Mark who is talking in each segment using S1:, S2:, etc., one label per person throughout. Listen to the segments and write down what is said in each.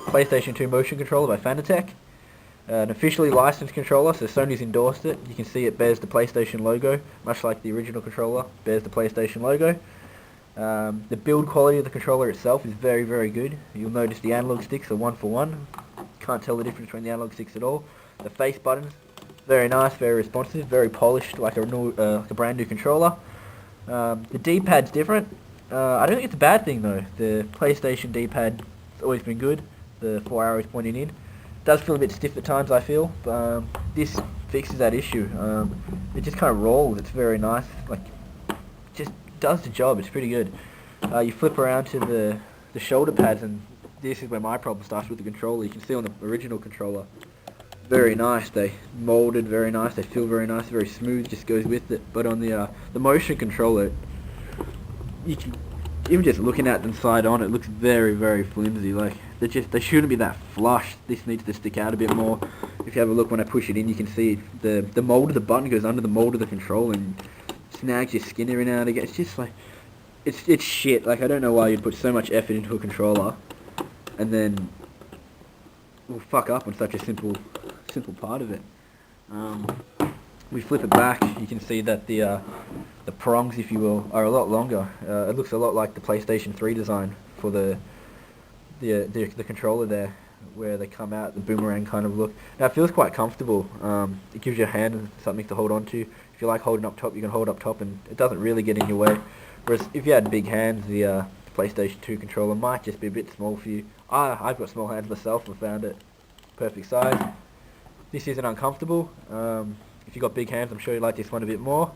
S1: PlayStation 2 motion controller by Fanatec. An officially licensed controller, so Sony's endorsed it. You can see it bears the PlayStation logo, much like the original controller bears the PlayStation logo. The build quality of the controller itself is very, very good. You'll notice the analog sticks are 1-for-1. Can't tell the difference between the analog sticks at all. The face buttons, very nice, very responsive, very polished, like a brand new controller. The D-pad's different. I don't think it's a bad thing though. The PlayStation D-pad has always been good. The 4 arrows pointing in. It does feel a bit stiff at times, I feel. But this fixes that issue. It just kind of rolls. It's very nice. Like, just does the job. It's pretty good. You flip around to the shoulder pads, and this is where my problem starts with the controller. You can see on the original controller, very nice. They molded very nice. They feel very nice. Very smooth. Just goes with it. But on the motion controller, you can, even just looking at them side on, it looks very, very flimsy. Like they shouldn't be that flush. This needs to stick out a bit more. If you have a look when I push it in, you can see the mold of the button goes under the mold of the controller and snags your skin every now and again. It's just like it's shit. Like, I don't know why you'd put so much effort into a controller and then fuck up on such a simple part of it. We flip it back, you can see that the prongs, if you will, are a lot longer. It looks a lot like the PlayStation 3 design for the controller there, where they come out, the boomerang kind of look. Now it feels quite comfortable. It gives your hand something to hold on to. If you like holding up top, you can hold up top, and it doesn't really get in your way. Whereas if you had big hands, the PlayStation 2 controller might just be a bit small for you. I've got small hands myself and found it perfect size. This isn't uncomfortable. If you've got big hands, I'm sure you like this one a bit more.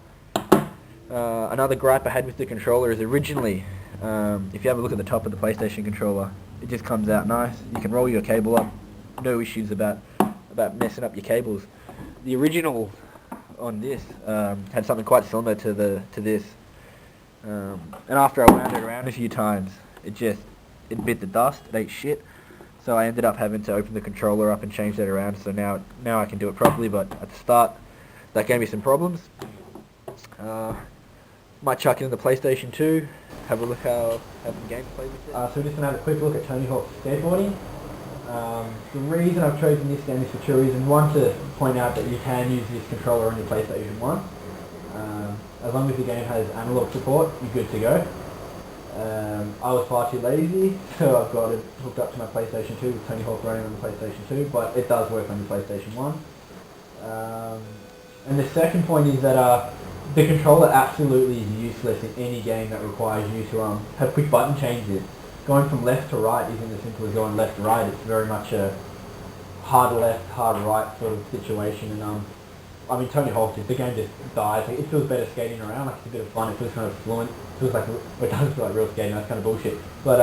S1: Another gripe I had with the controller is originally, if you have a look at the top of the PlayStation controller, it just comes out nice. You can roll your cable up, no issues about messing up your cables. The original on this had something quite similar to this, and after I wound it around a few times, it bit the dust. It ate shit. So I ended up having to open the controller up and change that around. So now I can do it properly. But at the start, that gave me some problems. Might chuck it in the PlayStation 2. Have a look how the game's played with it. So we're just going to have a quick look at Tony Hawk's Skateboarding. The reason I've chosen this game is for two reasons. One, to point out that you can use this controller on your PlayStation 1. As long as the game has analog support, you're good to go. I was far too lazy, so I've got it hooked up to my PlayStation 2 with Tony Hawk running on the PlayStation 2, but it does work on the PlayStation 1. And the second point is that the controller absolutely is useless in any game that requires you to have quick button changes. Going from left to right isn't as simple as going left to right. It's very much a hard left, hard right sort of situation. And I mean, Tony Hawk, the game just dies. Like, it feels better skating around. Like, it's a bit of fun. It feels kind of fluent. It feels like it doesn't feel like real skating. That's kind of bullshit. But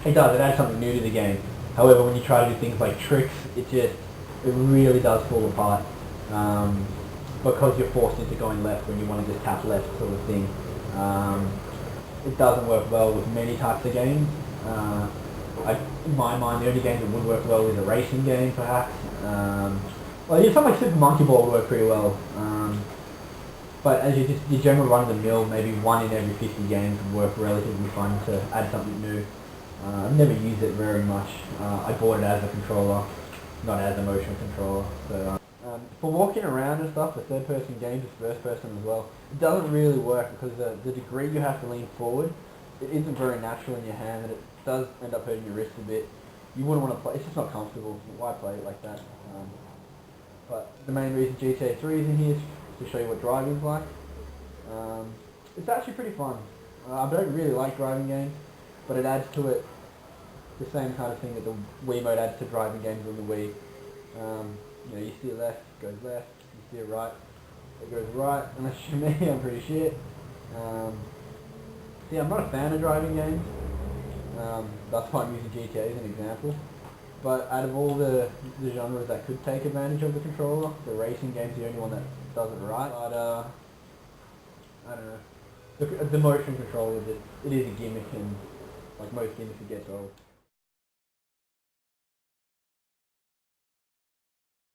S1: it does. It adds something new to the game. However, when you try to do things like tricks, it really does fall apart. Because you're forced into going left when you want to just tap left sort of thing. It doesn't work well with many types of games. In my mind, the only game that would work well is a racing game, perhaps. Well, something like Super Monkey Ball would work pretty well. But as your general run-of-the-mill, maybe 1 in every 50 games would work relatively fun to add something new. I've never used it very much. I bought it as a controller, not as a motion controller. So, for walking around and stuff, the third-person games is first-person as well. It doesn't really work because the degree you have to lean forward, it isn't very natural in your hand, and it does end up hurting your wrist a bit. You wouldn't want to play. It's just not comfortable. Why play it like that? But the main reason GTA 3 is in here is to show you what driving's like. It's actually pretty fun. I don't really like driving games, but it adds to it the same kind of thing that the Wiimote adds to driving games on the Wii. You steer left, it goes left. You steer right, it goes right. Unless you're me, I'm pretty shit. I'm not a fan of driving games. That's why I'm using GTA as an example. But out of all the genres that could take advantage of the controller, the racing game's the only one that does it right. But I don't know. The motion controller, it is a gimmick, and like most gimmicks, it gets old.